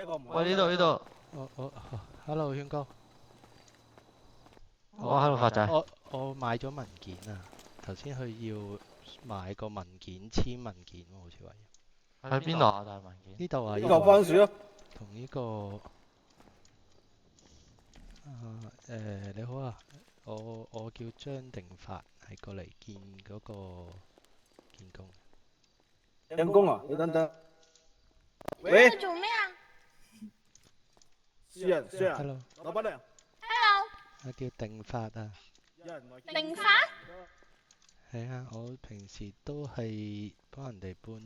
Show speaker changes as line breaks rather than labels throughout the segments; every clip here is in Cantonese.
喂，呢度，Hello
軒哥，
我喺度發仔。
我買咗文件啊，頭先佢要買個文件簽文件喎，好似話
喺邊度啊？大文件。
呢度啊，
呢個番薯咯，
同呢個你好啊，我叫張定發，係過嚟見嗰個見工。
人工啊，你等等。
你
喂，
喺度做咩啊
是啊，
Hello，
老闆娘，
？Hello，
我叫定發啊，
定發？
係啊，我平時都係幫人哋搬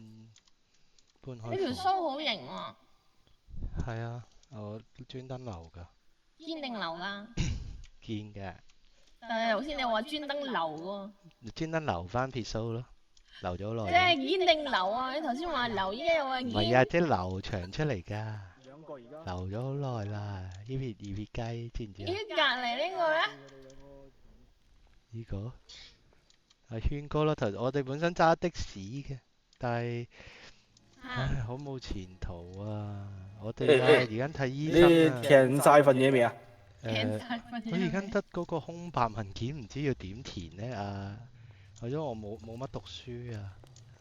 開
你條
房，
須好型喎，
係啊，我專登留㗎，
堅定流噶。
堅嘅。
但係頭先你話專登流喎，
專登留翻撇須咯，留咗好
即
耐
係堅定流啊！你頭先話流，依家又話
唔係啊，
堅。
即係留長出嚟㗎，留咗好耐啦，呢撇二撇雞，知唔知啊？
咦，隔離呢個咧？
呢個係軒哥咯，我哋本身揸的士嘅，但係唉，好冇前途啊！我哋啊，而家睇醫生
你
啊，
填晒份嘢未啊？
我而家得嗰個空白文件，唔知要點填呢啊？為咗我冇乜讀書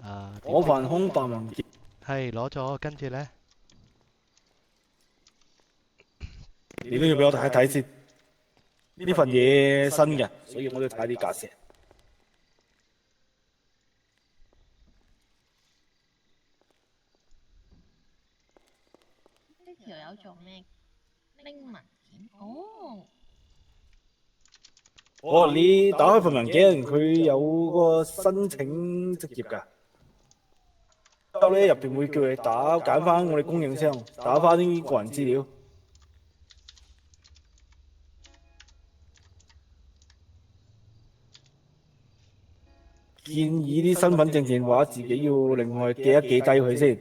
啊，
我份空白文件，
係攞咗，跟住呢。
你都要俾我睇一睇先。呢份嘢新嘅，所以我都要睇啲格式。
呢條友做咩？拎文件。哦，
哦，你打開份文件，佢有個申請職業㗎。之後咧入邊會叫你揀翻我哋供應商，打翻啲個人資料。建議啲身份證電話自己要另外記一記低佢先。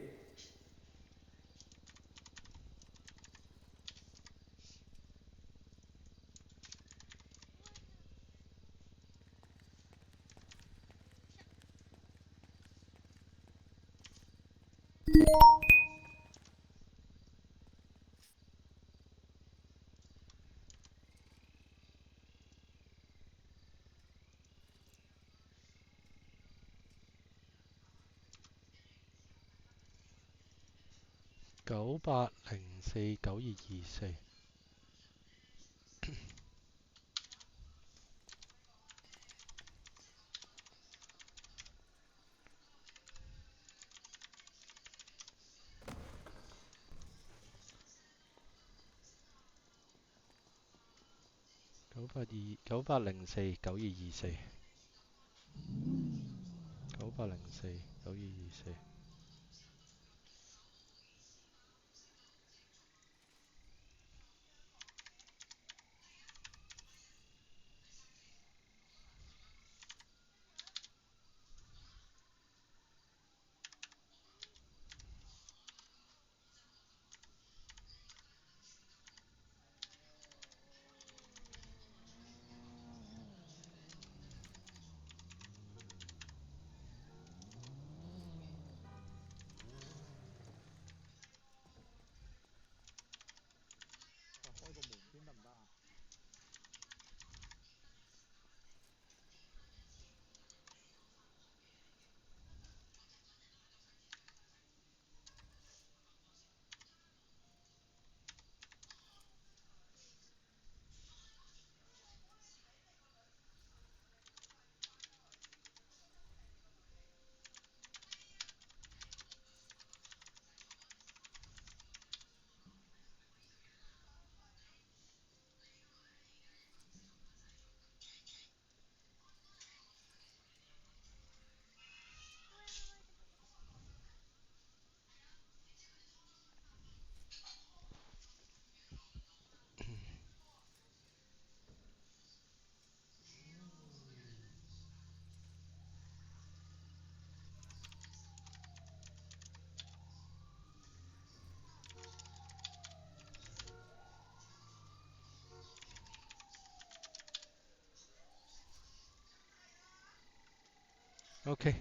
9804922498049224，OK，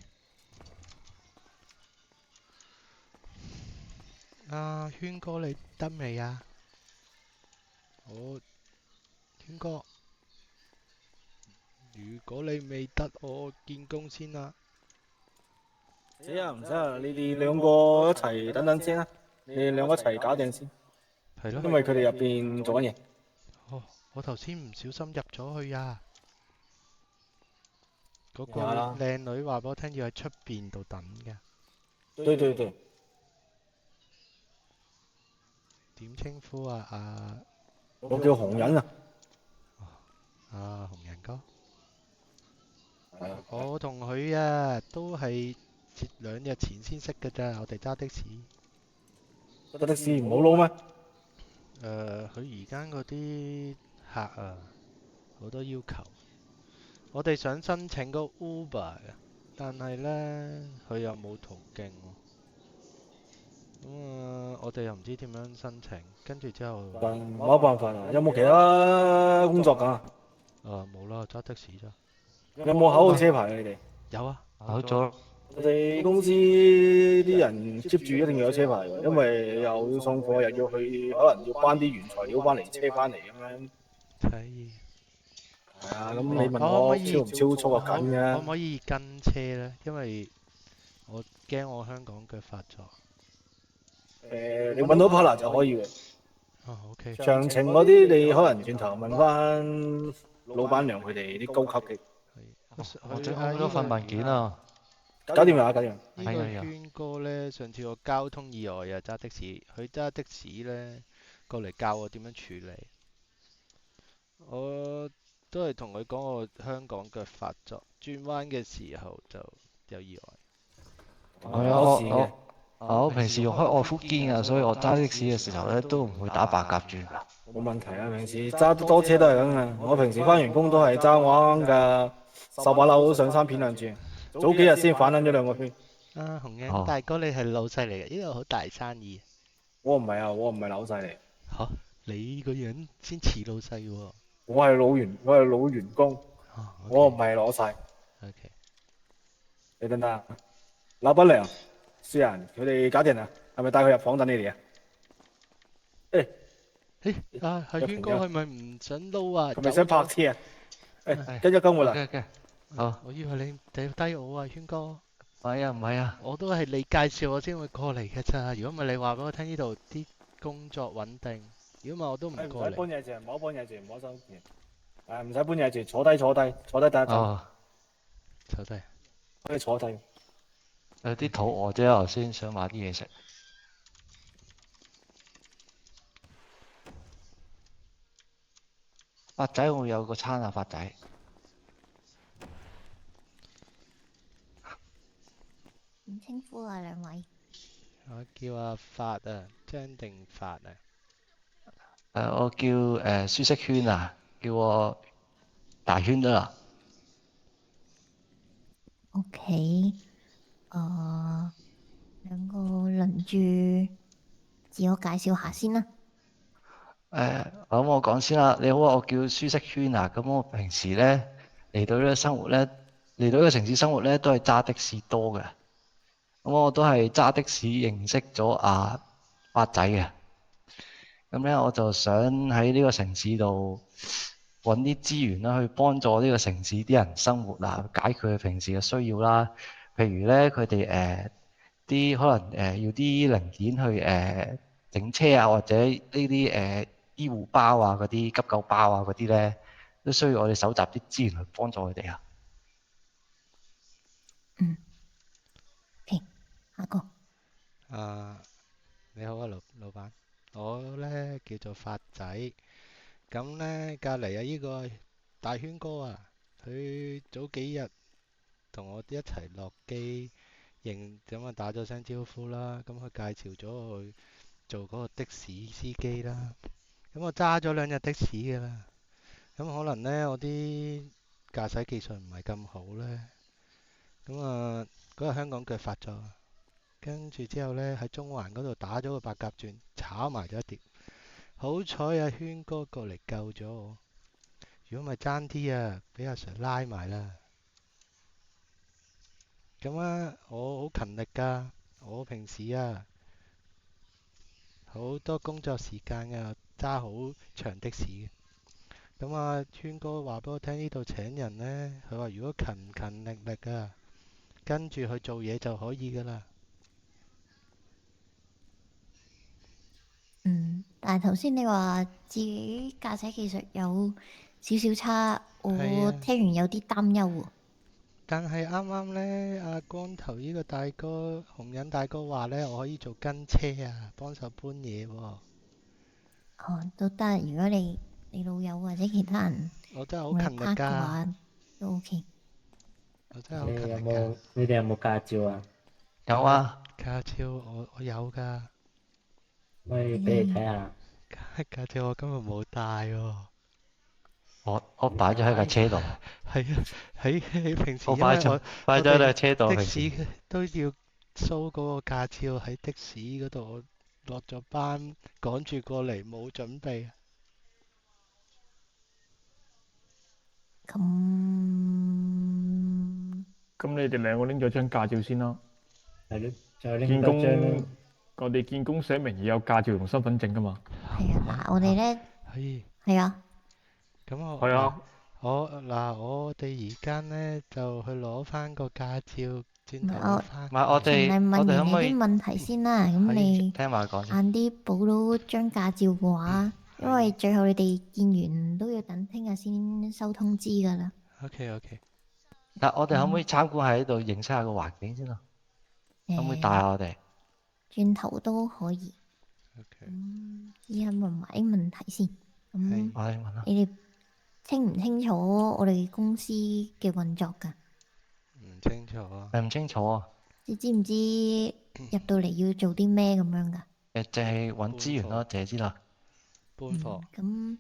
軒哥你得未啊？軒哥，如果你未得，我見工先啦。
唔使啊，唔使啊，你哋兩個一齊等等先啊，你哋兩個一齊搞掂先，
係咯。
因為佢哋入邊做緊嘢。
我頭先唔小心入咗去啊！嗰個
係啦，
靚女話俾我聽要喺出邊度等嘅。
對對對，
點稱呼啊？
我叫紅人啊。
紅人哥。
係啊，
我同佢都係2日前先識嘅咋，我哋揸的士。
得的士唔好撈咩？
佢而家嗰啲客好多要求，我哋想申請個 Uber 嘅，但係呢，佢又冇途徑喎。我哋又唔知點樣申請，跟住之後
但冇辦法啊，有冇其他工作㗎？
冇啦，揸的士咋。
有冇考過車牌啊？你哋？
有啊。
考咗
我哋公司啲人接住一定要有車牌喎，因為又要送貨，又要去，可能要搬啲原材料翻嚟，車翻嚟咁樣。
係。
係啊，咁你問
可唔可
我
以
超唔超速啊？緊
可唔
嘅。
可以跟車呢？因為我驚我香港腳發作。
你揾到 partner 就可以嘅。
OK。
詳情嗰啲你可能轉頭問翻老闆娘佢哋啲高級嘅。
我整好咗份文件啊，
搞掂啦，搞掂。
呢個軒哥呢，上次我交通意外揸的士，佢揸的士呢，過嚟教我點樣處理。我都係同佢講我香港腳發作，轉彎嘅時候就有意外。
我平時用開愛福堅啊，所以我揸的士嘅時候咧都唔會打白鴿轉。
冇問題啊，平時揸得多車都係咁啊。我平時翻完工都係揸我啱嘅手把樓上3片兩轉，早幾日先反撚咗2個圈。
紅人大哥，你係老細嚟嘅，呢度好大生意。
我唔係啊，我唔係老細嚟。
你個樣先似老細喎。
我係老員工，我唔係老細。
OK。
你等等，老闆娘，私人佢哋搞掂啦，係咪帶佢入房等你哋啊？
係軒哥，係咪唔想撈啊？
係咪想泊車啊？跟我啦。
好，
我以為你掉低我啊，軒哥。
唔係啊，
我都係你介紹我先會過嚟嘅咋。如果唔係你話俾我聽呢度啲工作穩定，如果唔係我都唔過嚟。
唔使搬嘢住，唔好搬嘢住，唔好收錢。唔使搬嘢住，坐低等一陣。
坐低。
可以坐低。
有啲肚餓啫，頭先想買啲嘢食。發仔會有個餐啊，發仔。
點稱呼啊兩位？
我叫阿發啊，張定發啊。
我叫舒適圈啊，叫我大圈得啦。
OK，兩個輪住自我介紹下先啦。
咁我講先啦。你好啊，我叫舒適圈啊。咁我平時咧嚟到呢個生活咧，嚟到呢個城市生活咧，都係揸的士多嘅。咁我都係揸的士認識咗阿發仔嘅。咁咧我就想喺呢個城市度揾啲資源啦，去幫助呢個城市啲人生活啊，解決佢平時嘅需要啦。譬如咧，佢哋啲可能要啲零件去整車啊，或者呢啲醫護包啊、嗰啲急救包啊嗰啲咧，都需要我哋搜集啲資源去幫助佢哋啊。
OK，下個。
你好啊，老闆。我呢叫做發仔，咁呢隔離啊呢個大圈哥啊，佢早幾日同我一齊落機，咁啊打咗聲招呼啦，咁佢介紹咗我去做嗰個的士司機啦，咁我揸咗2日的士㗎啦，咁可能呢我啲駕駛技術唔係咁好呢，咁嗰日香港腳發作，跟住之後呢喺中環嗰度打咗個白鴿轉，炒埋咗一碟。好彩阿軒哥過嚟救咗我，如果唔係爭啲啊，俾阿 Sir 拉埋啦。咁我好勤力㗎，我平時好多工作時間啊，揸好長的士嘅。咁啊，川哥話俾我聽呢度請人呢，佢話如果勤勤力力啊，跟住去做嘢就可以噶啦。
但係頭先你話自己駕駛技術有少少差，我
係啊，
聽完有啲擔憂喎。
但係啱啱呢，阿光頭呢個大哥，紅人大哥話呢，我可以做跟車啊，幫手搬嘢喎。
哦，都得。如果你老友或者其他人
我真係好
同你
勤力
part 嘅
㗎，
話，都 OK。
我真係好勤力㗎。
你哋有冇駕照啊？
有啊，
駕照我有㗎，
可以俾你睇下。
駕照我今日冇帶喎。
我擺咗喺架車度，
係啊，喺平時
我擺咗
因為我
擺咗喺
我哋
架車度，
的
平時
士都要 show 嗰個駕照喺的士嗰度，我落咗班趕住過嚟冇準備。
咁
咁你哋兩個拎咗張駕照先啦。
係咯，再拎
見
多張
工，我哋見工寫明要有駕照同身份證噶嘛。
係啊，嗱，我哋咧
係
係啊，
咁我
係啊，
我哋而家呢就去攞翻個駕照，轉頭
我
會翻
唔係我
嚟。
循例
哋
問完你
可唔可以
啲問題先啦。咁
可以
你
聽埋講先？
晏啲補到張駕照嘅話，因為最後你哋見完都要等聽日先收通知㗎啦。
OK OK，
嗱，我哋可唔可以參觀喺度認識下個環境先啊？可唔可以帶下我哋？
轉頭都可以。
OK，
依家問埋啲問題先。咁
我哋問啦。
你哋清唔清楚我哋公司嘅運作㗎？
唔清楚啊。
唔清楚啊？
你知唔知入到嚟要做啲咩咁樣㗎？
淨係揾資源咯，淨係知啦。
搬貨
咁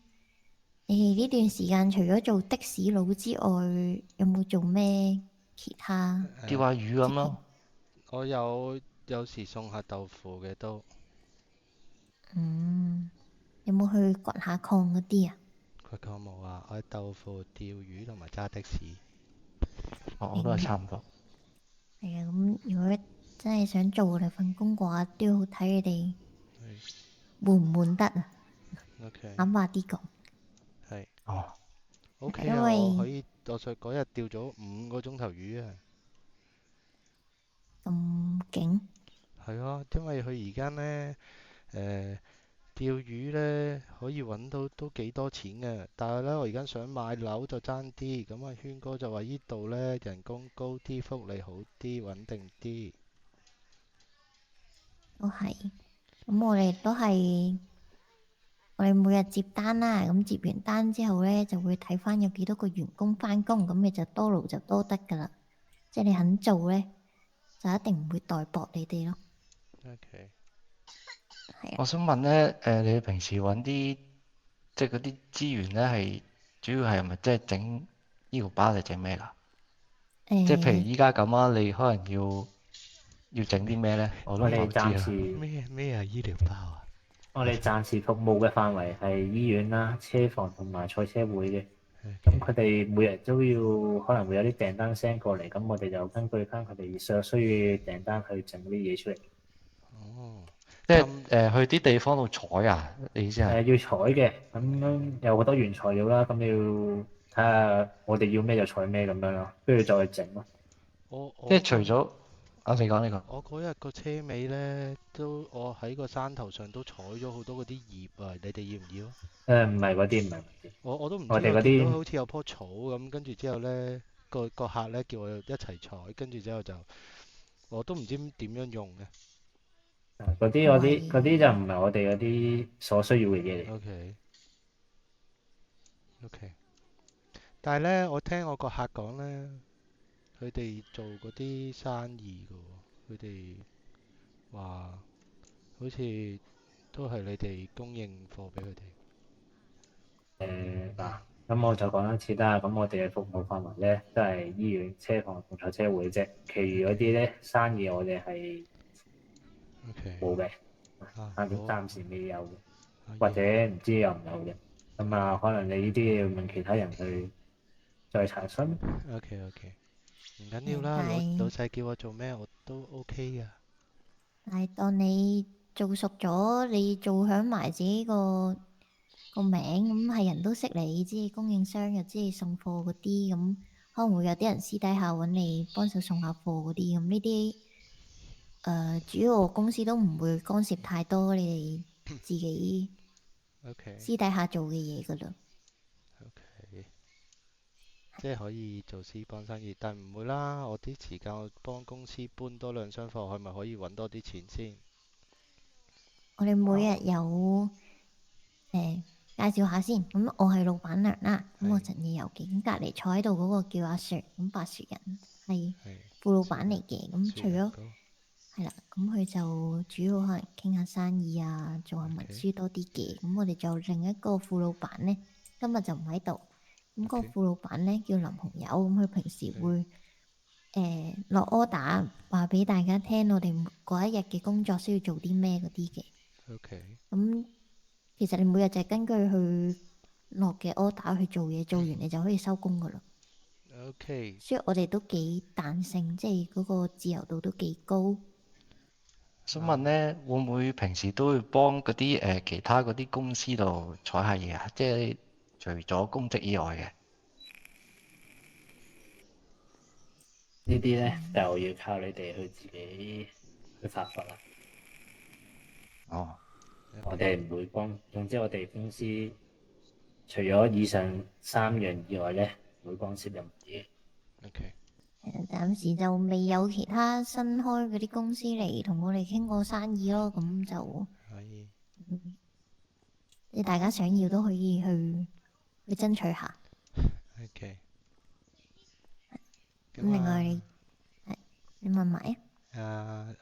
你哋呢段時間除咗做的士佬之外，有冇做咩其他？
釣下魚咁咯。
我有時送下豆腐嘅都。
有冇去掘下礦嗰啲啊？
佢講冇啊，我係豆腐、釣魚同埋揸的士。
我都係差唔多。
係啊，咁如果真係想做我哋份工嘅話，都要睇你哋悶唔悶得啊。
OK，
坦白啲講，
係
哦，
OK 啊，
因為
我可以我上嗰日釣咗5個鐘頭魚啊。
咁勁，
係啊，因為佢而家呢，釣魚呢可以揾到都幾多錢嘅，但係呢，我而家想買樓就爭啲，咁啊軒哥就話呢度呢人工高啲，福利好啲，穩定啲。
都係。咁我哋每日接單啦，咁接完單之後呢，就會睇翻有幾多個員工返工，咁你就多勞就多得㗎啦。即係你肯做呢，就一定唔會代薄你哋咯。
OK，
係啊，
我想問咧，你哋平時揾啲即係嗰啲資源咧，係主要係咪即係整醫療包定整咩㗎？即係譬如依家咁啊，你可能要整啲咩咧？我都
我
唔係好
哋暫
知啊。
時
咩啊醫療包啊？
我哋暫時服務嘅範圍係醫院啦、車房同埋賽車會嘅。咁佢哋每日都要可能會有啲訂單 send 過嚟，咁我哋就根據翻佢哋所需要訂單去整啲嘢出嚟。
哦，
即係去啲地方度採啊？你意思係？
要採嘅，咁有好多原材料啦，咁要睇下我哋要咩就採咩咁樣咯，跟住再去整咯。
即係除咗你講呢個。
我嗰日個車尾呢，我喺個山頭上都採咗好多嗰啲葉啊，你哋要唔要啊？
唔係嗰啲，唔係嗰啲。
我都唔知，
我哋嗰
我見到
啲
好似有棵草咁，跟住之後呢，個客呢叫我一齊採，跟住之後就我都唔知點樣用嘅。
嗰啲就唔係我哋嗰啲所需要嘅嘢嚟。
OK OK，但係呢，我聽我個客講呢，佢哋做嗰啲生意嘅喎，佢哋話好似都係你哋供應貨俾佢哋。
嗱，咁我就講一次啦。咁我哋嘅服務範圍咧，都係醫院、車房同賽車會啫。其餘嗰啲咧生意，我哋係
OK，
冇嘅，
啊，
暫時未有嘅，
好，
或者唔知有唔有嘅。咁啊，可能你呢啲要問其他人去再查詢。
OK OK，唔緊要啦，老細叫我做咩我都 OK 噶。
但係當你做熟咗，你做響埋自己個名，咁係人都識你，知你供應商又知你送貨嗰啲，咁可能會有啲人私底下揾你幫手送下貨嗰啲，咁呢啲主要公司都唔會干涉太多你哋自己
OK
私底下做嘅嘢噶啦。
OK，即係可以做私幫生意，但唔會啦。我啲時間我幫公司搬多2箱貨，係咪可以揾多啲錢先？
我哋每日有介紹下先，咁我係老闆娘啦，咁我
係
陳義遊嘅，咁隔離坐喺度嗰個叫阿雪，咁白雪人係
係
副老闆嚟嘅，咁除咗
雪人糕
係啦，咁佢就主要可能傾下生意啊，做下文
OK
書多啲嘅。咁我哋就另一個副老闆呢，今日就唔喺度。咁個
OK
副老闆呢叫林紅友，咁佢平時會落 order 話俾大家聽，我哋嗰一日嘅工作需要做啲咩嗰啲嘅。
OK
咁其實你每日就係根據佢落嘅 order 去做嘢，做完你就可以收工噶啦。
OK，
所以我哋都幾彈性，即係嗰個自由度都幾高。
想問咧，會唔會平時都會幫嗰啲其他嗰啲公司度採下嘢啊？即係除咗公職以外嘅。
呢啲咧就要靠你哋去自己去發掘啦。
哦，
我哋唔會幫，總之我哋公司除咗以上3樣以外咧，唔會干涉任何嘢。
OK，
暫時就未有其他新開嗰啲公司嚟同我哋傾過生意咯，咁就
可以
即係大家想要都可以去爭取下。
OK。
咁另外你問埋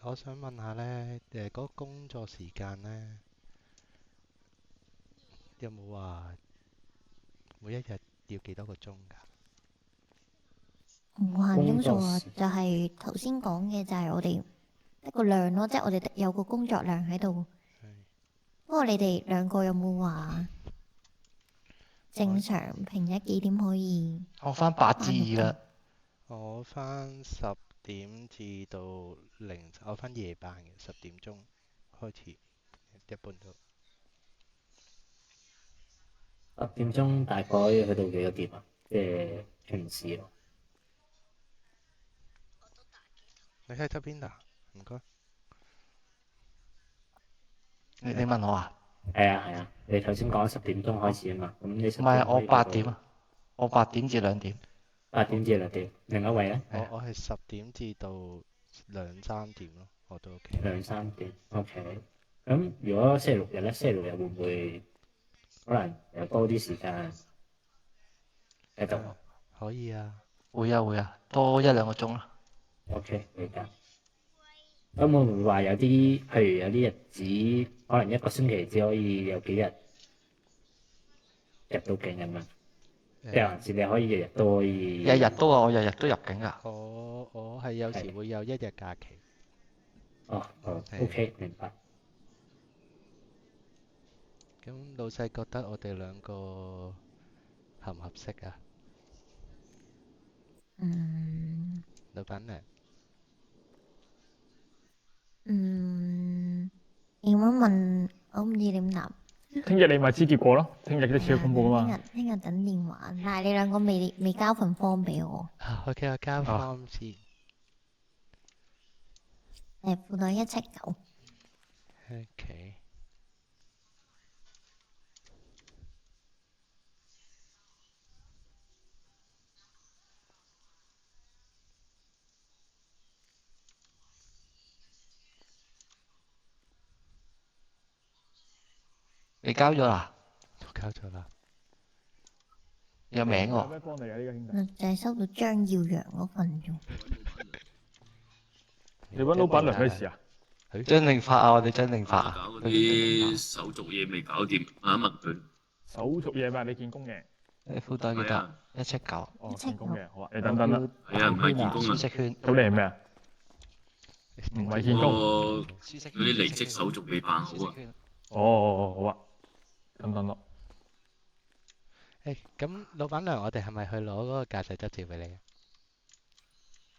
我想問下呢，嗰個工作時間呢，有冇話每一日要幾多個鐘㗎？
無限鐘數啊，
工作時
就係頭先講嘅，就係我哋一個量咯，即係我哋有個工作量喺度。
係
不過你哋兩個有冇話正常平日幾點可以
我翻8至2啦。
我翻10點至到我翻夜班嘅10點鐘開始，一般都
10點鐘大概去到幾多點啊？即係平時咯。
你喺側邊啊？唔該。
你問我啊？
係啊，你頭先講10點鐘開始啊嘛，咁你10
唔係，我
點可以去到
8點啊，我8點至2點。
8點至2點。另一位咧
我係10點至到2、3點咯，我都 OK。
2、3點。OK。咁如果星期六日咧，星期六日會唔會可能有多啲時間喺度
可以啊。
會啊，多1、2個鐘啦。
？OK，理解。咁會唔會話有啲，譬如有啲日子，可能一個星期只可以有幾日入到境咁樣？即係還是你可以日日都可以？
日日都啊，我日日都入境噶。
我係有時會有1日假期。
哦
係
，OK，明白。
咁老細覺得我哋兩個合唔合適啊？老闆娘，
點樣問？我唔知點答。
聽日你咪知結果咯，聽日嘅資料公佈啊嘛。
聽日等電話，但係你兩個未交份 form 俾我。
OK，我交 form 先。
附袋179。
OK。
你交咗啦？
我交咗啦。
有名
有
喎。
咩幫你啊？呢個兄弟，
就係收到張耀揚嗰份啫。
你揾老闆娘咩事啊？
張定發啊，我哋張定發啊。
搞嗰啲手續嘢未搞掂，問一問佢。
手續嘢咩？你見工嘅？
你附帶幾多
係啊？
179。
哦，見工嘅，好啊，你等等啦。
係啊，唔係見工啊，
舒適圈。
咁你係咩啊？唔係見工。
我
舒適圈。
嗰啲離職手續未辦好啊。
哦，好啊，等等咯。
咁老闆娘，我哋係咪去攞嗰個駕駛執照俾你啊？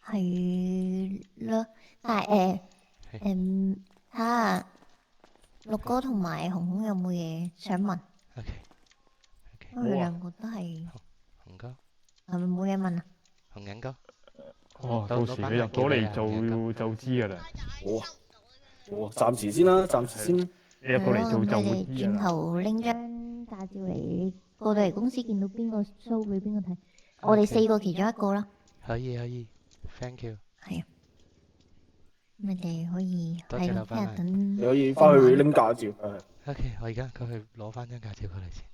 係咯，但係睇下六哥同埋紅紅有冇嘢想問？
OK，
因為佢兩個都係
紅哥，
係咪冇嘢問啊？
紅人哥，
哦，到時你入到嚟就知㗎啦。
暫時先啦，暫時先啦。
你入到嚟做就會
咁你哋轉
知㗎啦。
頭拎張駕照嚟，你過到嚟公司見到邊個 show 俾邊個睇？我哋4個其中一個啦。
可以，thank you。
係啊，你哋可以
多謝
係咯，
老闆啊
聽日等。
你可以翻去拎駕照。係。
OK，我而家過去攞翻張駕照過嚟先。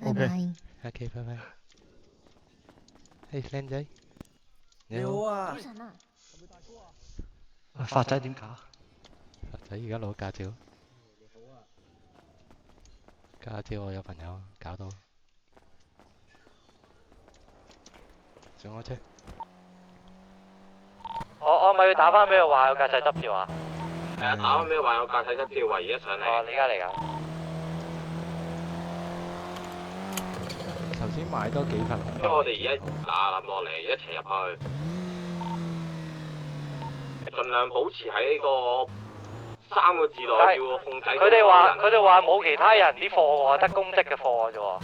拜拜。
OK，拜拜。嘿，靚仔，
你好啊
早晨啊！
發仔點搞？
發仔而家攞駕照。駕照我有朋友搞到。上我車。
我咪要打翻俾佢話有駕駛執照啊！
係啊，打翻俾佢話有駕駛執照啊，而家上嚟。
哦，你而家嚟㗎？
頭先買多幾份紅
因為我哋而家諗落嚟一齊入去，盡量保持喺呢個3個字內要控制。
佢哋話冇其他人啲貨喎，得公職嘅貨啫喎。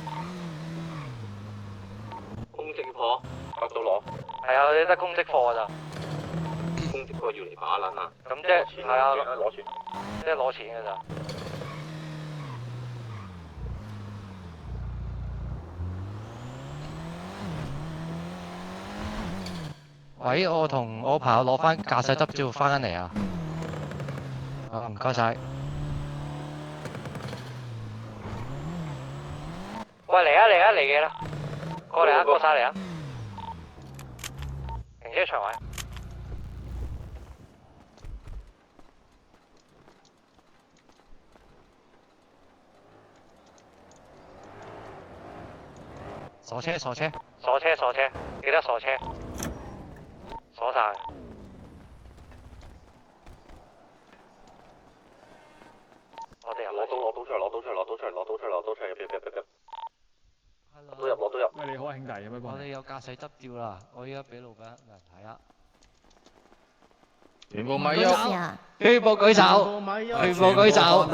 公職貨入到攞。
係啊，佢哋得公職貨咋。
公職貨要嚟把撚啊！
咁即係係啊，
攞錢。
即係攞錢㗎咋。
喂，我同我朋友攞翻駕駛執照翻緊嚟啊！啊，唔該晒。
喂，嚟嘅啦，過嚟啊，過晒嚟啊！停車場位。
鎖車，
鎖車，記得鎖車，鎖晒。我哋入
攞到出嚟，入。
喂，你好啊，兄弟，有咩幫
我哋有駕駛執照啦，我依家俾老闆嚟睇下。
全部咪
咩
喐，
事啊？
全部舉手，全部舉手，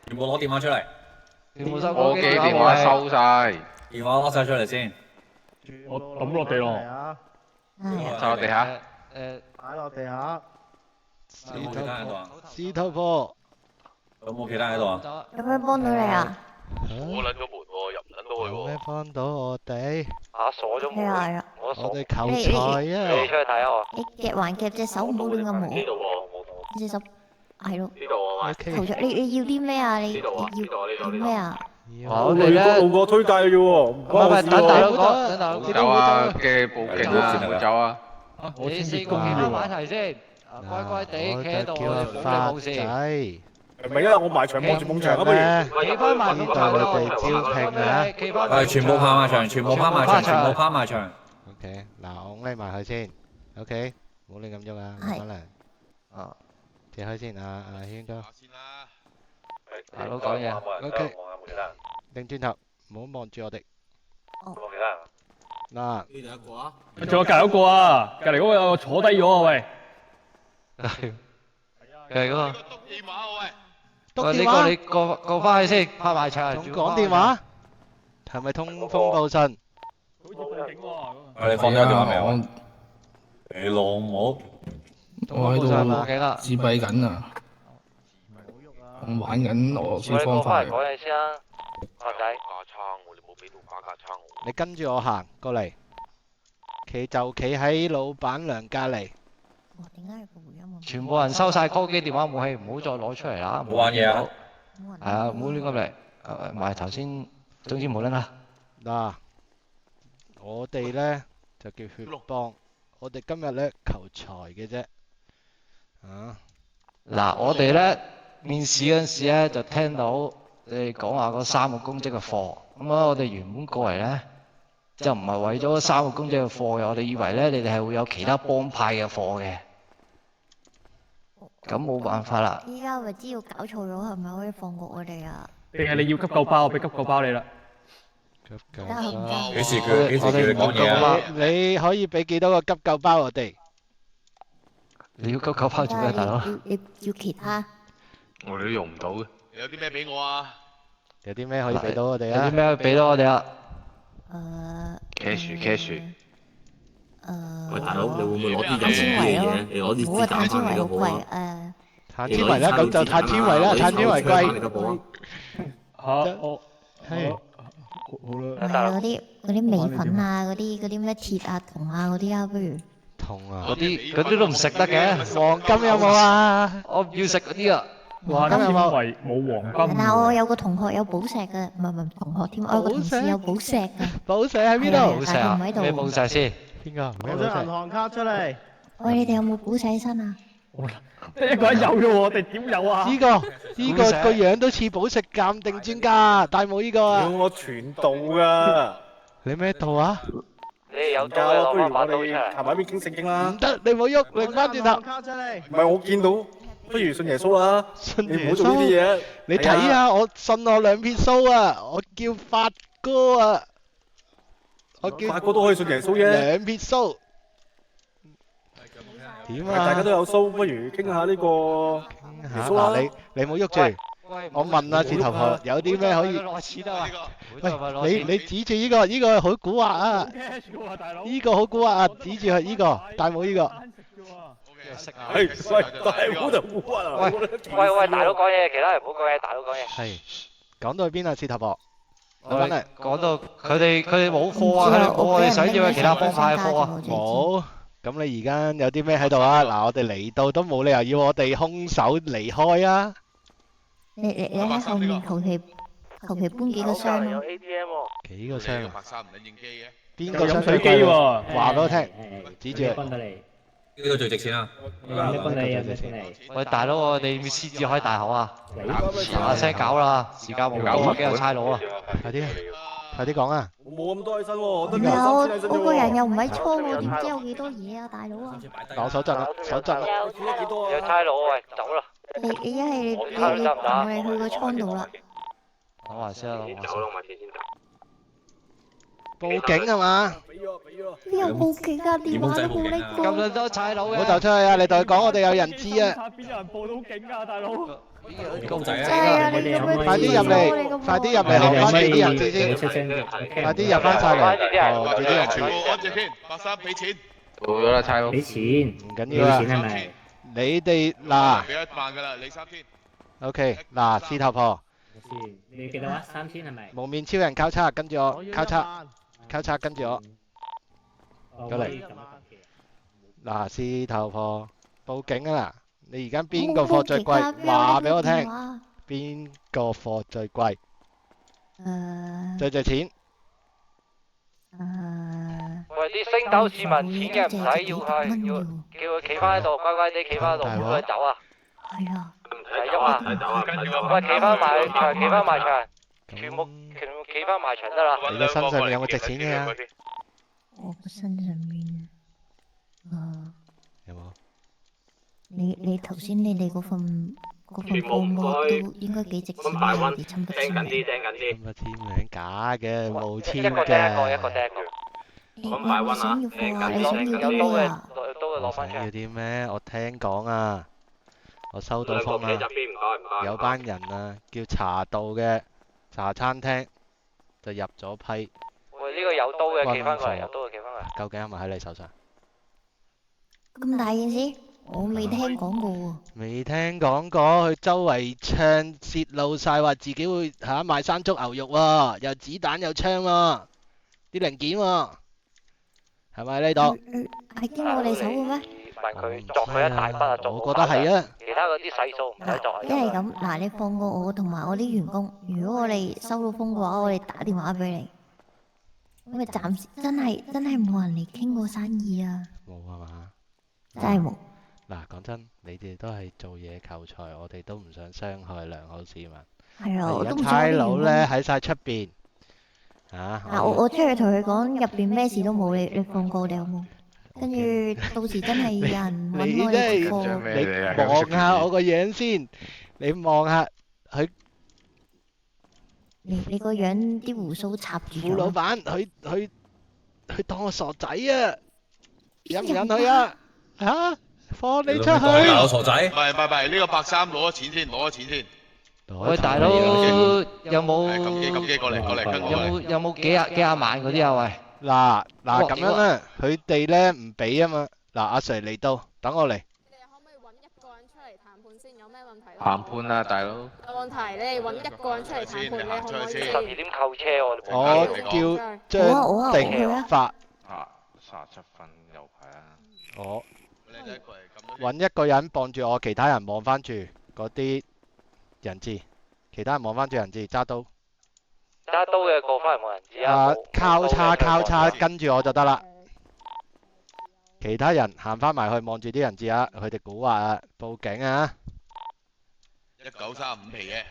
全部攞電話出嚟，
全部收
我嘅電話收晒，電話攞晒出嚟先，
我抌落地咯。
就落地下。
擺落地下。
有冇其他人喺度啊？
司徒婆，
有冇其他人喺度啊？
有咩幫到你啊？
我撚咗門喎，入唔撚到去
有咩
喎。
幫到我哋？
嚇鎖咗門。
係啊，
我鎖。
我哋求財
你
啊！
出去睇下我。
你夾還夾隻手，唔好亂咁摸。
呢度喎，冇到。
隻手係咯。
呢度喎，喂。
OK，
求着你要啲咩啊？你
呢度啊呢度啊呢度
要咩啊？
我哋咧，
路過推介嘅啫喎，唔關我事
等大佬
喎。
講，等大佬
冇走啊！嘅報警啊！冇走啊！
你4個企翻埋一齊先，乖乖地企喺度，我哋保證冇事。
仔，
唔係啊，我埋牆望住埲牆啊，不如。
企翻埋埲牆度，
我哋招聘啊
企翻埋。
全部趴埋牆，全部趴埋牆。
OK，嗱，我匿埋佢先。OK，唔好亂咁喐啊，
係
可能。
啊，
借開先啊，軒哥。
大佬講嘢。
OK，擰轉頭，唔好望住我哋。嗱，
仲有隔離嗰個啊，隔離嗰個有個坐低咗啊，喂。
係嗰個。
篤
喂，呢
電話
個你過翻去先，拍埋牆。
仲講電話？係咪通風報信？
好似報警喎。
你放低電話未啊？你老母！
我喺度
自閉緊啊！我玩緊俄羅斯方塊。
講嘢先啊，阿仔。
你跟住我行過嚟，企喺老闆娘隔離。
哇！點解有個回音啊？
全部人收晒 call 機電話武器，唔好再攞出嚟啦。
冇玩嘢啊！
冇人。
係啊，唔好亂咁嚟。埋頭先，總之冇拎啦。
嗱，我哋咧就叫血幫，我哋今日咧求財嘅啫。啊！
嗱，我哋咧面試嗰陣時咧就聽到你哋講話嗰3個公職嘅貨，咁啊我哋原本過嚟咧就唔係為咗3個公職嘅貨嘅，我哋以為咧你哋係會有其他幫派嘅貨嘅，咁冇辦法啦。
依家咪知道搞錯咗，係咪可以放過我哋啊？
定係你要急救包，我俾急救包你啦。
急救
得唔得？
幾時叫你講嘢啊？
你可以俾幾多個急救包我哋？
你要急救包做咩，大佬？
要其他。
我哋都用唔到嘅，
你有啲咩俾我啊？
有啲咩可以俾到我哋
有
啊？
啲咩可以俾到我哋啊？
cash。喂，大佬，你會唔會攞啲
碳纖維咯，
你攞啲
冇啊，
子彈
碳纖維
翻嚟都好啊。
好貴
碳纖維啦，咁就碳纖維啦，碳纖維貴。係。
係嗰啲鎂粉啊，嗰啲咩鐵啊、銅啊嗰啲啊，不如。
銅啊！
嗰啲都唔食得嘅。
黃金有冇啊？
我唔要食嗰啲啊。
話纖維冇黃金。
但我有個同學有寶石嘅，唔係同學添，我有個同事有寶石嘅。
寶石喺邊度？
寶石啊？咩寶石先？
邊個？
攞張銀行卡出嚟。
喂，你哋有冇寶石喺身啊？
一個人有啫喎，我哋點有啊？
呢個個樣都似寶石鑑定專家，戴帽呢個啊！
我全道㗎。
你咩道啊？
你哋有刀
教啊，不如
攞把
我
刀出嚟。
哋行埋邊傾聖經啦。
唔得，你唔好喐，擰翻轉頭。
唔係我見到，不如信耶穌啦。
信耶
你唔好做呢啲
穌。
嘢。
你睇下，我信我兩撇須啊！我叫發哥啊！我叫
發哥都可以信耶穌啫。
兩撇須。點啊？
大家都有須，不如傾下呢個耶穌啦。
嗱，你唔好喐住。我問啊，士頭婆有啲咩可以？
攞錢啊！
喂，你指住呢個好古惑啊！呢個好古惑啊！指住係呢個戴帽呢個。
係，喂，大佬就古惑啊！
喂，大佬講嘢，其他人唔好講嘢，大佬講嘢。
係。講到去邊啊，士頭婆？
我哋講到佢哋冇貨啊，我哋想要嘅其他幫派嘅貨啊。
冇。咁你而家有啲咩喺度啊？嗱，我哋嚟到都冇理由要我哋空手離開啊！
你喺後面求其搬幾個箱咯。
幾個箱啊？
白衫唔撚應機嘅。
邊個
飲水機喎？
話俾我聽，指住。
分到你。
呢個最值錢啊！
有分你，有分你。
喂，大佬，我哋先至開大口啊！嗱聲搞啦，時間冇夠，幾有差佬啊！
快啲講啊！
我冇咁多喺身喎，我得
有
3千喺身啫喎。
我個人又唔係倉，我點知有幾多嘢啊，大佬啊！
攞手震啦，手震啦！
有差佬喂，走啦！
你一係你同我哋去個倉度啦。
講話先啦，
先走咯，咪先走。
報警係嘛？
邊有報警啊？電話都冇拎過。
咁撚多差佬嘅。
唔好走出去啊！你同佢講，我哋有人質啊！
邊有人報到警啊，大佬？
公仔
係啊，你咁樣
快啲入嚟，快啲入嚟，學翻自己人質先，快啲入翻晒嚟，哦，自己人
全部
質。
安靜先，白衫俾錢。
到咗啦，差佬。
俾錢，
唔緊要啊！
俾錢係咪？
你哋嗱
俾1萬㗎啦，你3千。
，OK，嗱，獅頭婆，
你記得話3000係咪？
蒙面超人交叉，跟住我交叉，交叉跟住我，過嚟。嗱，獅頭婆，報警啊！你而家邊個貨最貴？話俾我聽，邊個貨最貴？最值錢。
喂，啲星斗市民錢嘅唔使要佢，要叫佢企翻喺度，乖乖地企翻喺度，唔好走啊！
係啊。
唔使喐啊！喂，企翻埋牆，企翻埋牆，全部企翻埋牆得啦。
你個身上面有冇值錢嘅啊？
我個身上面，
有冇？
你頭先你哋嗰份報幕都應該幾值錢啊！你哋親筆簽名。
親筆簽名假嘅，冇簽
一個掟一個，一
嘅。
個掟一個。
你想要貨啊？你想要啲咩啊？
攞翻
想要啲咩？我聽講啊，我收到風啊，有班人啊叫茶道嘅茶餐廳就入咗批。
喂，呢個有刀嘅企翻過嚟，有刀嘅企翻過嚟。
究竟係咪喺你手上？
咁大件事，我未聽講過喎。
未聽講過，佢周圍唱泄露晒話自己會賣山竹牛肉喎，又子彈又槍喎，啲零件喎，係咪呢度？
係經我哋手嘅咩？
問佢作佢一大筆啊，作
我覺得係啊。
其他嗰啲細數唔使作。
一係咁，嗱，你放過我同埋我啲員工，如果我哋收到風嘅話，我哋打電話俾你。因為暫時真係冇人嚟傾過生意啊！
冇係嘛？
真係冇。
嗱，講真，你哋都係做嘢求財，我哋都唔想傷害良好市民。
係啊，我都唔想
差佬咧喺晒出邊。
嗱，我出去同佢講入邊咩事都冇，你放過我哋好冇？跟住到時真係有人揾我哋貨。
你望下我個樣先，你望下佢。
你個樣啲鬍鬚插住咗。
副老闆，佢當我傻仔啊！引唔引佢啊？嚇！放你出去！
唔係，呢個白衫攞咗錢先，攞咗錢先。
喂，大佬有冇
撳機過嚟跟我嚟。
有冇幾廿萬嗰啲啊？喂，
嗱咁樣啦，佢哋咧唔俾啊嘛。嗱，阿 Sir 嚟到，等我嚟。
談判啊，大佬。
冇問題，你哋揾一個人出嚟談判，你可唔可以？
12點扣車喎。
我叫張定發。
啊，37分有排啊。
我揾一個人傍住我，其他人望翻住嗰啲人質，其他人望翻住人質，揸刀。
揸刀嘅過翻嚟望人質啊。
啊，交叉跟住我就得啦。其他人行翻埋去望住啲人質啊，佢哋估話啊，報警啊。
1935皮嘅。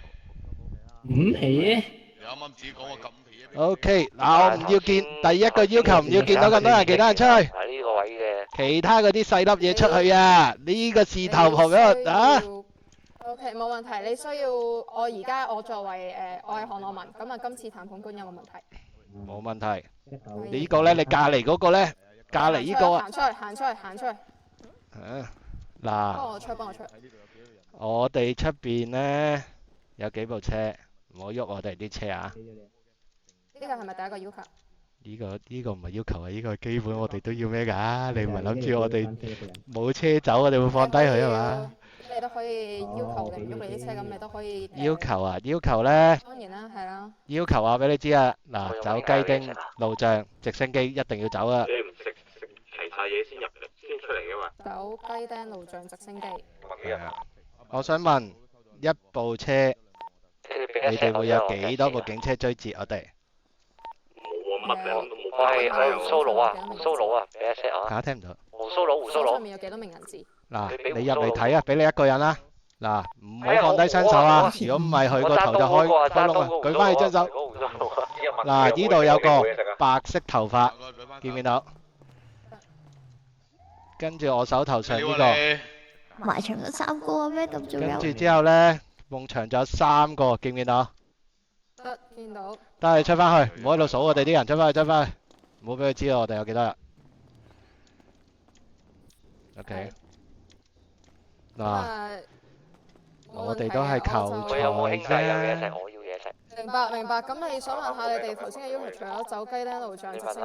5皮？
你啱啱自己講我咁皮嘅。
OK，嗱，我唔要見第一個要求，唔要見到咁多人，其他人出去。
喺呢個位嘅。
其他嗰啲細粒嘢出去啊！呢個事頭婆俾我啊！
OK， 冇問題。你需要我作為我係韓樂文，咁啊今次談判官有冇問題？
冇問題。你呢個咧，你隔離嗰個咧，隔離呢個啊。
行出去。
嗱。
幫我出。
我哋出邊咧有幾部車，唔好喐我哋啲車啊！
呢個係咪第一個要求？
呢個唔係要求啊，呢個係基本我哋都要咩㗎？你唔係諗住我哋冇車走，我哋會放低佢係嘛？
你都可以要求你唔喐你啲車，咁你都可以。
要求啊！要求咧。
當然啦，係啦。
要求話俾你知啊！嗱，走雞丁、路障、直升機一定要走啊！
你唔食齊晒嘢先出嚟嘅嘛？
走雞丁、路障、直升機。
係啊。我想問一部車，你哋會有幾多部警車追截我哋？
冇啊，乜都冇。
我係胡鬚佬啊，胡鬚佬啊，俾一聲啊。
嚇，聽唔到。
胡鬚佬。
上面有幾多名人質？
嗱，你入嚟睇啊，俾你一個人啦。嗱，唔好放低雙手啊！如果唔係，佢個頭就開窿啊！舉翻起雙手。嗱，呢度有個白色頭髮，見唔見到？跟住我手頭上呢個。
埋牆有3個啊咩咁仲有？
跟住之後咧，夢牆仲有3個，見唔見到？
得，見到。
得，你出翻去，唔好喺度數我哋啲人，出翻去，唔好俾佢知道我哋有幾多人。OK。嗱，我哋都係求財啫。
明白。咁你想問下你哋頭先嘅要求，除咗走雞丁、路障、直升機，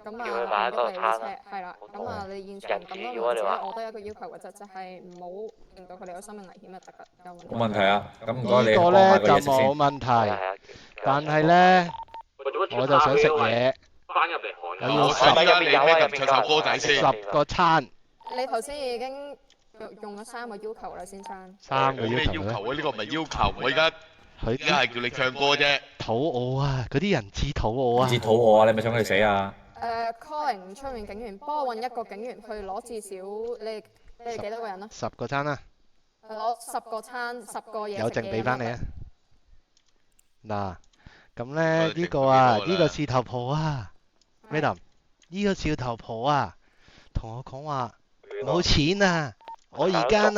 咁啊，喐你啲車，係啦。咁啊，你現場咁多名字，我都有一個要求嘅啫，就係唔好令到佢哋有生命危險就得㗎。
冇問題啊，咁唔該你
呢個咧就冇問題，但係咧我就想食嘢，我要10個餐。
你頭先已經用咗3個要求啦，先生。
3個要求
咩要求啊？呢個唔係要求，我而家係叫你唱歌啫。
肚餓啊！嗰啲人質肚餓啊！
人質肚餓啊！你咪想佢死啊
？calling 出面警員，幫我揾一個警員去攞至少你哋幾多個人啊
？10個餐啊！
攞10個餐，10個嘢。
有剩俾翻你啊！嗱，咁咧呢個啊，呢個事頭婆啊 ，Madam，呢個事頭婆啊，同我講話冇錢啊！我而家啊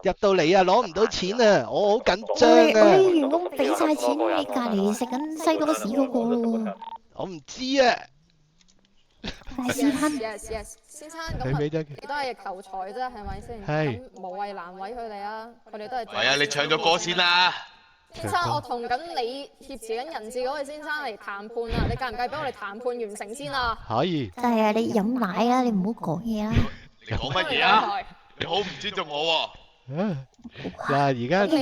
入到嚟啊攞唔到錢啊，我好緊張啊！
我啲員工俾晒錢，你隔離食緊西多士嗰個咯。
我唔知啊。
Yes，先生，咁
你
都係求財啫，係咪先？
係。
咁無謂難為佢哋啊，佢哋都係。
係啊，你唱咗歌先啦。
先生，我同緊你挾持緊人質嗰位先生嚟談判啊！你介唔介意俾我哋談判完成先啊？
可以。
但係你飲奶啊！你唔好講嘢啊！
你講乜嘢啊？你好唔尊重我喎！
嗱，而家求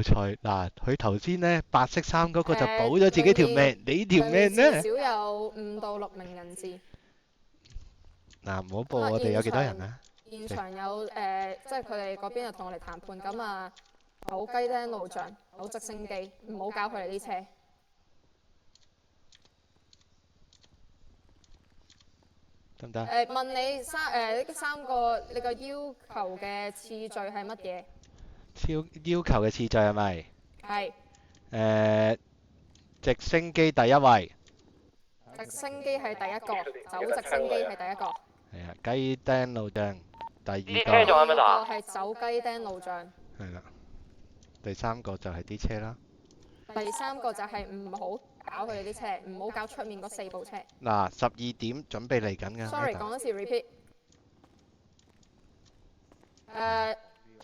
財嗱，佢頭先咧白色衫嗰個就保咗自己條命，你條命咧？
至少有5到6名人質。
嗱，唔好報我哋有幾多人啊？
現場有即係佢哋嗰邊就同我哋談判，咁啊，好雞丁路障，好直升機，唔好搞佢哋啲車。
得唔得？
問你呢3個你個要求嘅次序係乜嘢？
要求嘅次序係咪？
係。
直升機第一位。
直升機係第一個，走直升機係第一個。
係啊，雞丁路障第二個。
啲車仲喺邊啊？
係走雞丁路障。
係啦。第3個就係啲車啦。
第3個就係唔好搞佢哋啲車，唔好搞出面嗰4部車。
嗱，12點準備嚟緊㗎。
Sorry，講多次 repeat。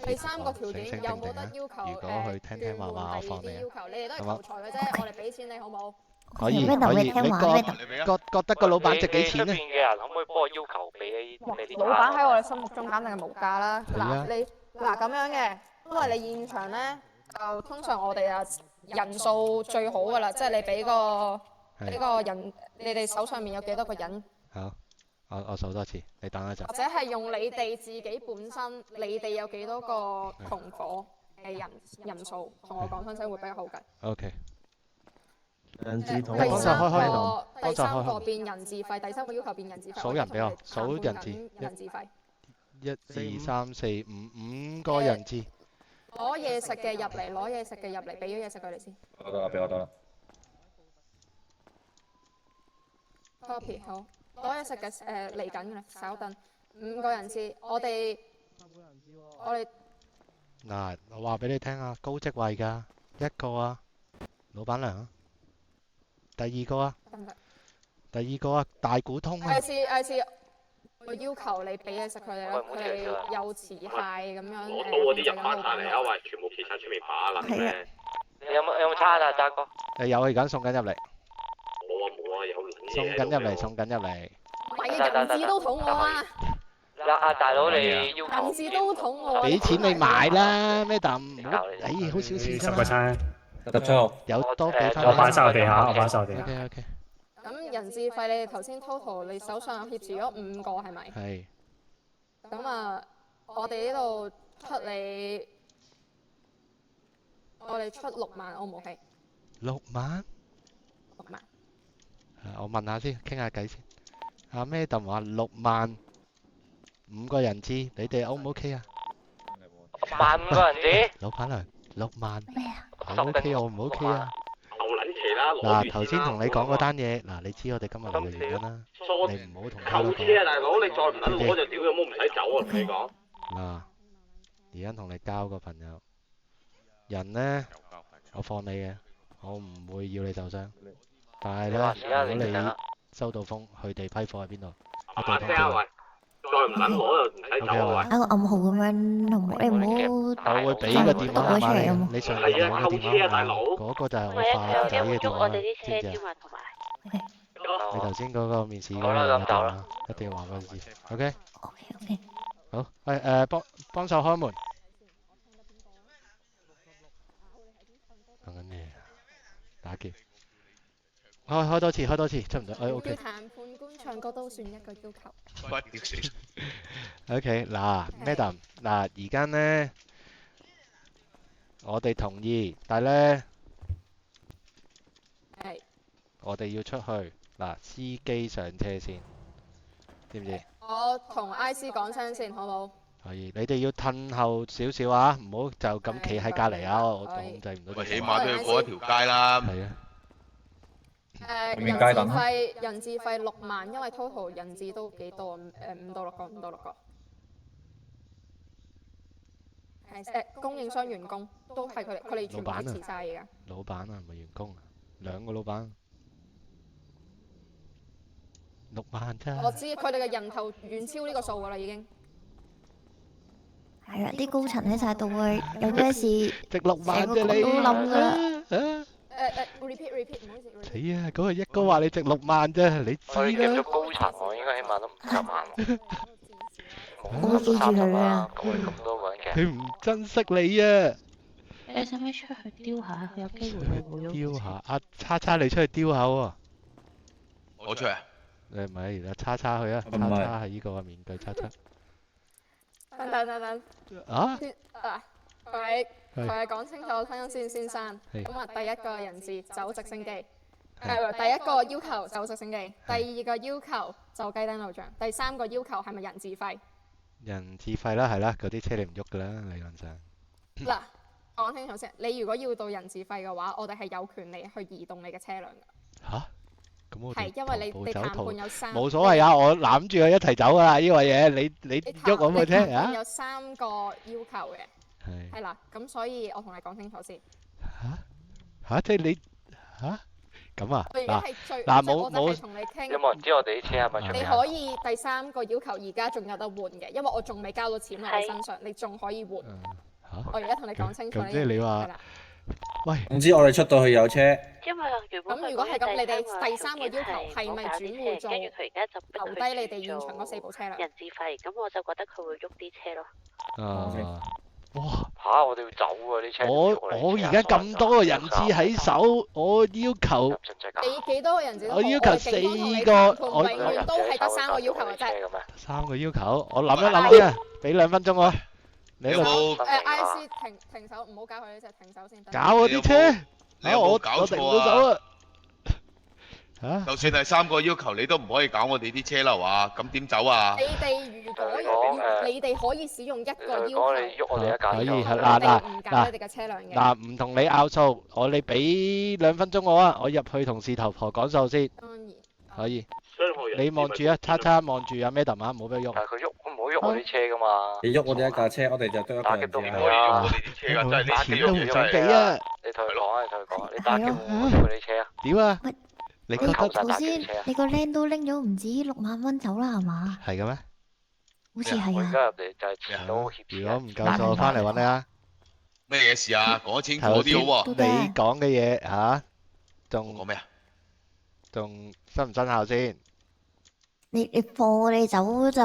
第三個條件
醒
有冇得
定定啊！
要求
如果佢聽聽話話，我放你啊！
要求？你哋都係
係嘛
求財嘅啫，我哋俾錢你好冇？
可以
咩同你
可以，你
聽話咩同
覺得個老闆值幾錢
出
咧？
邊嘅人可唔可以幫我要求俾你啲
老闆喺我哋心目中簡直係無價啦！
係啊
嗱你嗱咁樣嘅，因為你現場咧就通常我哋啊人數最好噶啦，即係你俾個人，你哋手上面有幾多個人？
好，我數多次，你等一陣
或。者係用你哋自己本身，你哋有幾多個同伙嘅人數，同我講翻聲會比較好計。
OK。
人字同
第三
開
個
開
第三個變人字費，第三個要求變人字費。
數人俾我，數人字。
人字費。
1、2、3、4、5，5個人字。
攞嘢食嘅入嚟，攞嘢食嘅入嚟，俾咗嘢食佢哋先。
我得啦，俾我得啦。
copy 好，攞嘢食嘅嚟緊嘅啦，稍等。5個人次，我哋
嗱，我話俾你聽啊，高職位㗎，一個啊，老闆娘啊。第二個啊，大股通啊。
I C，我要求你俾嘢食佢哋啦，佢哋有持械咁樣。
攞刀嗰啲入翻晒嚟啊！喂，全部企晒出面把撚咩？
你有冇餐啊，渣哥？
有而家送緊入嚟。
冇啊，有撚嘢。
送緊入嚟。
唔係人字都肚餓啊！
大佬你要求
人字都肚餓。
俾錢你買啦，咩啖？好少錢啫嘛。
10個餐
17號。
有多俾翻。
我擺晒落地下，我擺晒落地下。
OK。
咁人字費，你哋頭先 total 你手上挾持咗5個係咪？
係。
咁啊，我哋呢度出你，我哋出6萬 O 唔 OK？
6萬
？6萬。
我問下先，傾下偈先。阿咩揼話6萬5個人次，你哋 O 唔 OK 啊
？6萬5個人次？
老闆娘，6萬。咩啊？OK 我唔 OK 啊？
牛撚期啦，
嗱，頭先同你講嗰單嘢，嗱，你知我哋今日嚟嘅原因啦。你唔好同佢
後車啊，大佬，你再唔撚攞就屌有冇唔使走啊！同你講。
嗱，而家同你交個朋友，人呢，我放你嘅，我唔會要你受傷。但係咧，如果你收到風，佢哋批貨喺邊度？一定通知我。
再唔撚攞就唔使走啊！
打個暗號咁樣，同你唔好。
我會俾個電話號碼你，你上面有個電話號碼，嗰個就係我發仔嘅電話，知唔知啊？你頭先嗰個面試嗰個電話，一定要話我知。OK。好，幫手開門。等緊咩？打劫。開多次，出唔到。OK。
叫談判官唱歌都算一個要求。
OK， 嗱 ，Madam， 嗱，而家呢，我哋同意，但係呢，我哋要出去，嗱，司機上車先，知唔知？
我同 IC 講聲先，好冇？
可以，你哋要褪後少少啊，唔好就咁企喺隔離啊，我控制唔到。
喂，起碼都要過一條街啦。
係啊。
人字費6萬，因為 total 人字都幾多5到6個。係供應商員工都係佢哋全部支持晒嘢㗎。
老闆啊，唔係員工啊，2個老闆。6萬啫。
我知佢哋嘅人頭遠超呢個數㗎啦，已經。
係啊，啲高層喺晒度啊，有咩事
值6萬啫你。
都冧㗎。
repeat，唔好意思。
死啊！嗰個一哥話你值6萬啫，你知啦。
我哋入咗高層，我應該起碼都50萬。
我會記住佢啊。
咁多個人嘅。
佢唔珍惜你啊！
你使唔使出去丟下？有機會佢冇咗。
丟下，阿叉你出去丟下喎。
我出嚟。
唔係，阿叉去啊！叉係呢個面具叉。
等。
啊？
佢係講清楚，聽先，先生。咁啊，第一個人字走直升機，第一個要求走直升機，第二個要求就雞丁路障，第三個要求係咪人字費？
人字費啦，係啦，嗰啲車你唔喐噶啦，理論上。
嗱，講清楚先，你如果要到人字費嘅話，我哋係有權利去移動你嘅車輛㗎。
嚇？咁我
係因為你談判有3，
冇所謂啊！我攬住佢一齊走啊！呢個嘢你喐我部車啊！
有3個要求嘅。係啦，咁所以我同你講清楚先。
嚇！即係你嚇咁啊，
我而家係最
嗱
即係我就係
冇
同你傾。
有冇人知我哋啲車係咪仲有？
你可以第三個要求而家仲有得換嘅，因為我仲未交到錢落你身上，你仲可以換。我而家同你講清楚呢樣嘢。
咁即係你話
係啦。
喂，
總之我哋出到去有車，
因為原本
咁如果係咁，你哋第三個要求係咪轉換做
跟住佢而家就逼
留低你哋現場嗰4部車輛？
人質費，咁我就覺得佢會喐啲車咯。
哇！
嚇！我哋要走啊！啲車。
我而家咁多個人質喺手，我要求
幾多個人質都好？
我要求4個，我
永遠都係得3個要求嘅啫。
3個要求，我諗一諗先啊，俾2分鐘我。你
有冇
？IC 停手，唔好搞佢呢隻，停手先。
搞我啲車，
你有冇搞
定唔
錯
到手啊！
就算係3個要求，你都唔可以搞我哋啲車啦，係嘛？咁點走啊？
你哋如果你哋可以使用1個要求，
可以係
我哋唔搞你哋嘅車輛嘅。
嗱，唔同你拗數，我你俾2分鐘我啊，我入去同事頭婆講數先。
當然。
可以。你望住啊，叉叉望住阿 Madam 啊，唔好俾佢喐。
但係佢喐，唔好喐我啲車噶嘛。
你喐我哋一架車，我哋就得一個人
都唔可以
啫。
喐
我哋啲車㗎，真係呢啲
都唔
嘢
想俾啊！
你同佢講啊，你同佢講，你打劫我嗰啲車啊。
點啊？你覺得
頭先你個僆都拎咗唔止6萬蚊走啦，係嘛？
係嘅咩？
好似係啊。
我而家入嚟就係遲到協議。
如果唔夠數，翻嚟揾你啊！
咩嘢事啊？講清楚
頭
啲好喎。
先你講嘅嘢嚇，仲
講咩啊？
仲生唔生效先？
你放我哋走就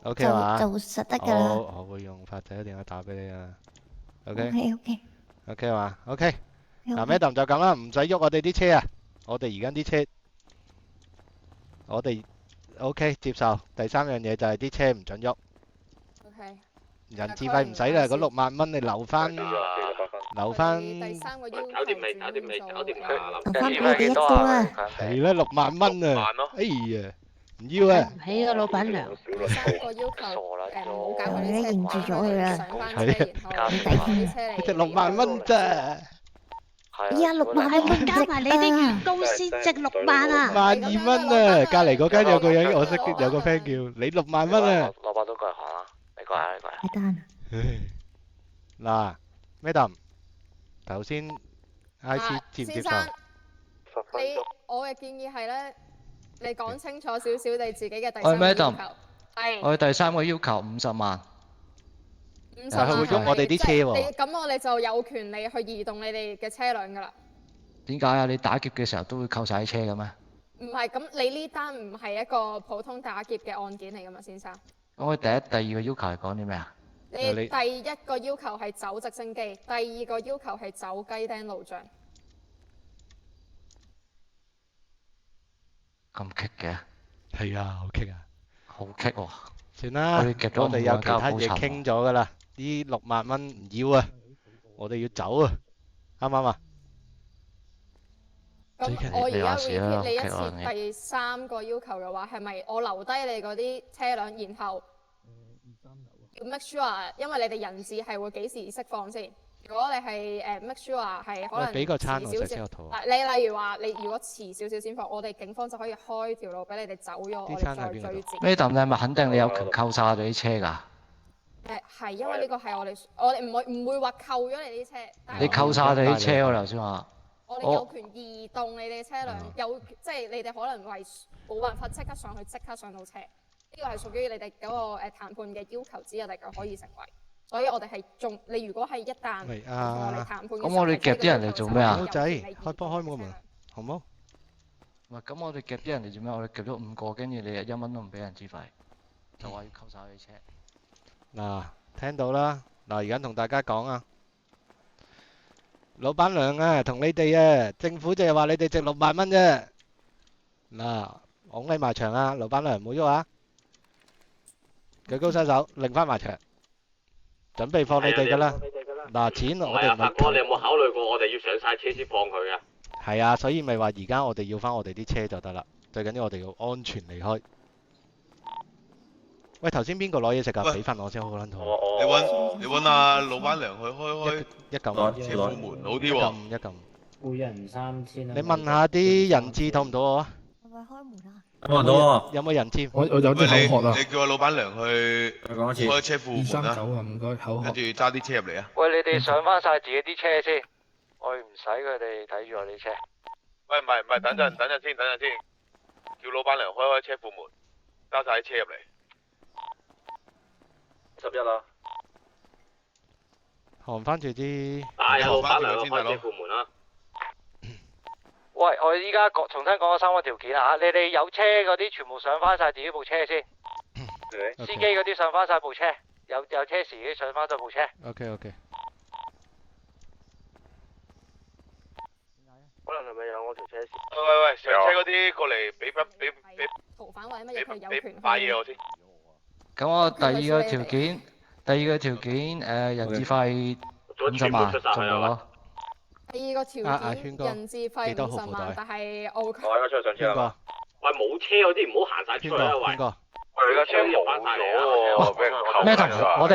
OK 嘛？
就實得㗎啦。
我會用發仔電話打俾你啊。OK
OK
OK 嘛？OK。嗱，Madam 就咁啦，唔使喐我哋啲車啊！我哋而家啲車，我哋 OK 接受。第3樣嘢就係啲車唔準喐。
OK。
人質費唔使啦，嗰6萬蚊你留翻。
第3個要求
搞掂未？搞掂未？搞掂啦！
留翻俾我哋1個啊！
係啦，6萬蚊啊！哎呀，唔要啊！
唔起個老闆娘。
第3個要求唔好搞佢啲車，
認住咗佢啊！
上翻車，然後抵啲車嚟。
值6萬蚊咋？
哎呀，6萬蚊
加埋你啲員工先值6萬啊
！12000蚊啊！隔離嗰間有個人，我識有個 friend 叫你6萬蚊啊！
老闆都過嚟行啊！你過嚟，你過嚟。
係單。
嗱，Madam，頭先 IC 接唔接受？
我嘅建議係咧，你講清楚少少你自己嘅第
喂
3個要求。
，Madam，我哋第3個要求50萬。
但係佢會喐我哋啲車喎。
咁我哋就有權利去移動你哋嘅車輛㗎啦。
點解啊？你打劫嘅時候都會扣晒啲車嘅咩？
唔係，咁你呢單唔係一個普通打劫嘅案件嚟㗎嘛，先生？
咁我第1、第2個要求係講啲咩啊？
你第1個要求係走直升機，第2個要求係走雞釘路障。
咁棘嘅？
係啊，好棘啊！
好棘喎！
算啦，我哋有其他嘢傾咗㗎啦。呢6萬蚊唔要啊！我哋要走啊！啱唔啱啊？
咁我而家 repeat 你一次第3個要求嘅話，係咪我留低你嗰啲車輛，然後要 make sure， 因為你哋人質係會幾時釋放先？如果你係make sure 係可能
俾個餐我食
遲少
先，我肚
少，你例如話你如果遲少少先放，我哋警方就可以開條路俾你哋走咗，我哋再追截。
Madam，你係咪肯定你有權扣晒我哋啲車㗎？
係因為呢個係我哋唔會話扣咗你啲車。
你扣晒我哋啲車喎，頭先話。
我哋有權移動你哋車輛，即係你哋可能係冇辦法即刻上去，即刻上到車。呢個係屬於你哋嗰個談判嘅要求之一，大家可以成為。所以我哋係你如果係一旦同我哋談判嘅時候，
咁我哋夾啲人嚟做咩啊？
老仔，開波開門，好冇？
唔係，咁我哋夾啲人嚟做咩？我哋夾咗5個，跟住你又1蚊都唔俾人資費，就話要扣晒佢啲車。
嗱，聽到啦，嗱，而家同大家講啊。老闆娘啊，同你哋啊，政府就係話你哋值6萬蚊啫。嗱，拱你埋牆啊，老闆娘唔好喐啊！舉高雙手，擰翻埋牆，準備放你哋㗎啦。嗱，錢我哋唔係。
法官，你有冇考慮過我哋要上晒車先放佢啊？
係啊，所以咪話而家我哋要翻我哋啲車就得啦。最緊要我哋要安全離開。喂，頭先邊個攞嘢食㗎？俾翻我先，好撚肚。
你揾阿老闆娘去開
一嚿
車庫門好啲喎。
一嚿。
每人3000啦。
你問下啲人質肚唔肚餓啊？
係咪開門啊？
開到啊！
有冇人質？
我有啲口渴啊！
你叫阿老闆娘去開車庫門啦。
239啊，唔該，口渴。
跟住揸啲車入嚟啊！
喂，你哋上翻晒自己啲車先，我唔使佢哋睇住我啲車。
喂，唔係，等陣先，叫老闆娘開車庫門，交晒啲車入嚟。11啦。
看翻住啲。
有老闆娘開車庫門啦。
喂，我依家重新講咗3個條件啊！你哋有車嗰啲全部上翻晒自己部車先，司機嗰啲上翻晒部車，有車時嗰啲上翻晒部車。
OK。
可能係咪有我條車先？喂，上車嗰啲過嚟俾
逃犯或者乜嘢，佢有權去。
買嘢我先。
咁我第二個條件人質費50萬做到咯。
第二個條件人質費50萬，但係我
而家出去上車啦。喂，冇車嗰啲唔好行晒出去啦，喂。喂，架車入翻晒嚟啦。
咩同我哋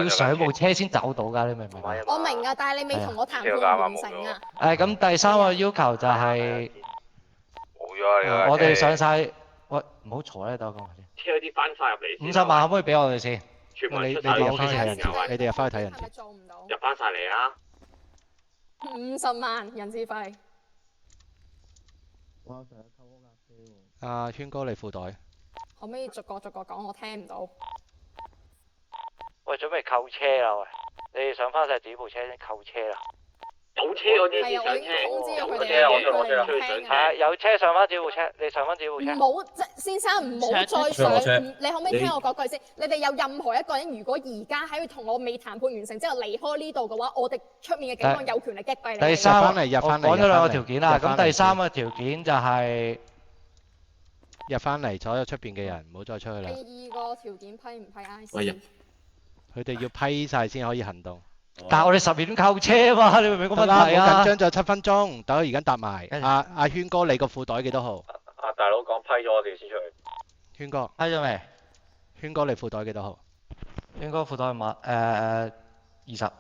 要上部車先走到㗎，你明唔明？
我明啊，但係你未同我談判完成啊。
咁第3個要求就係我哋上晒，喂唔好嘈咧，等我講埋先。
車嗰啲翻晒入嚟。
50萬可唔可以俾我哋先？
全部
你
出晒
入翻去睇人質，你哋入翻去睇人質。
入翻晒嚟啊
！50萬人質費。
阿圈哥，你褲袋。
可唔可以逐個講？我聽唔到。
喂，準備扣車啦！喂，你哋上翻晒自己部車先扣車啦。
有車嗰啲先上車。有車我出去上車。
係啊，有車上翻自己部車，你上翻自己部車。
唔好，先生唔好再上。你可唔可以聽我講句先？你哋有任何一個人，如果而家喺度同我未談判完成之後離開呢度嘅話，我哋出面嘅警方有權力擊斃你。
第三，
入翻嚟。
講咗2個條件啦，咁第3個條件就係
入翻嚟，所有出邊嘅人唔好再出去啦。
第2個條件批唔批 IC？
佢哋要批晒先可以行動。
但係我哋12點扣車嘛，你明唔明個問題啊？
好緊張，仲有7分鐘，等我而家答埋。阿圈哥，你個褲袋幾多號？
阿大佬講批咗，我哋先出去。
圈哥。
批咗未？
圈哥，你褲袋幾多號？
圈哥褲袋20。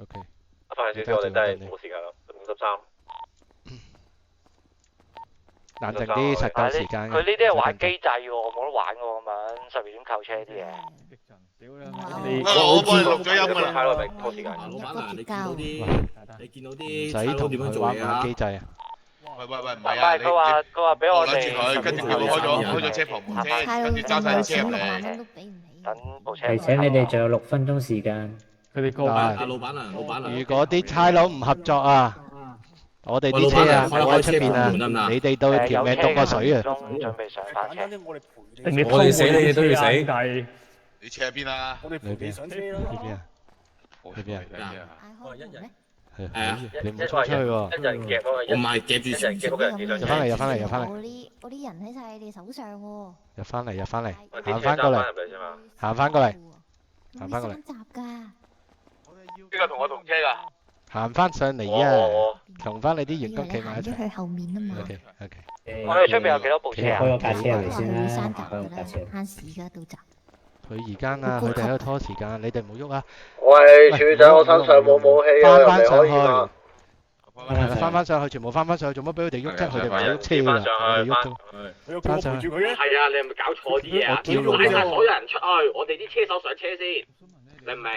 OK。
快少少，我哋真係冇時間啦，53。
冷靜啲，實夠時間。
佢呢啲係玩機制喎，冇得玩嘅喎，咁12點扣車啲嘢。
我幫你錄咗音㗎啦，
太耐未拖時間。
老闆啊，你見到啲
唔使同佢玩機制啊！
喂，唔係啊！
佢話俾我哋，
攔住佢，跟住叫佢開咗車房門先，跟住揸晒啲車入嚟。
等部車。
提醒你哋仲有6分鐘時間。
佢哋過
阿老闆啊，
如果啲差佬唔合作啊，我哋啲車啊，我喺出邊啊，你哋到條命凍過水啊！
準備上翻車。
我哋死你哋都要死。
你車喺邊啊？
我哋陪你上車咯。
去邊啊？去邊啊？
我係一人。
係啊，你唔好衝出去喎。
一人夾嗰個人。
我唔係夾住前邊嗰個人幾多？
入翻嚟。
我啲人喺晒你哋手上喎。
入翻嚟，行翻過嚟。行翻過嚟。
3集㗎。
邊個同我同車㗎？
行翻上嚟啊！同翻你啲員工企埋一齊。
行咗去後面啊嘛。
OK。
我哋出邊有幾多部車啊？
開個架車嚟先啦。
3集㗎啦，慳時㗎到集。
佢而家啊，佢哋喺度拖時間，你哋唔好喐啊！
喂，處長，我身上冇武器啊，
翻上去。
係
翻翻上去，全部翻翻上去，做乜俾佢哋喐啫？佢哋唔係喐車㗎，佢哋喐到。翻上去。
係啊，你係咪搞錯啲嘢啊？要拉晒所有人出去，我哋啲車手上車先，你唔明？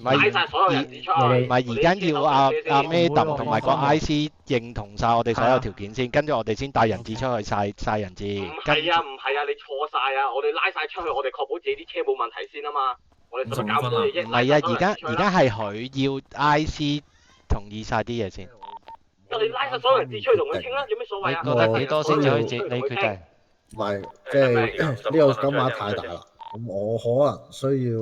拉晒所有人質出去。
唔係而家要阿 Madam 同埋個 IC 認同晒我哋所有條件先，跟住我哋先帶人質出去晒人質。
唔係啊，你錯晒啊！我哋拉晒出去，我哋確保自己啲車冇問題先啊嘛。我哋使乜搞咁多嘢啫？
唔係啊，而家係佢要 IC 同意晒啲嘢先。
我哋拉晒所有人質出去同佢傾啦，有咩所謂啊？
你覺得幾多先至可以你決定？
唔係，即係呢個金額太大啦。咁我可能需要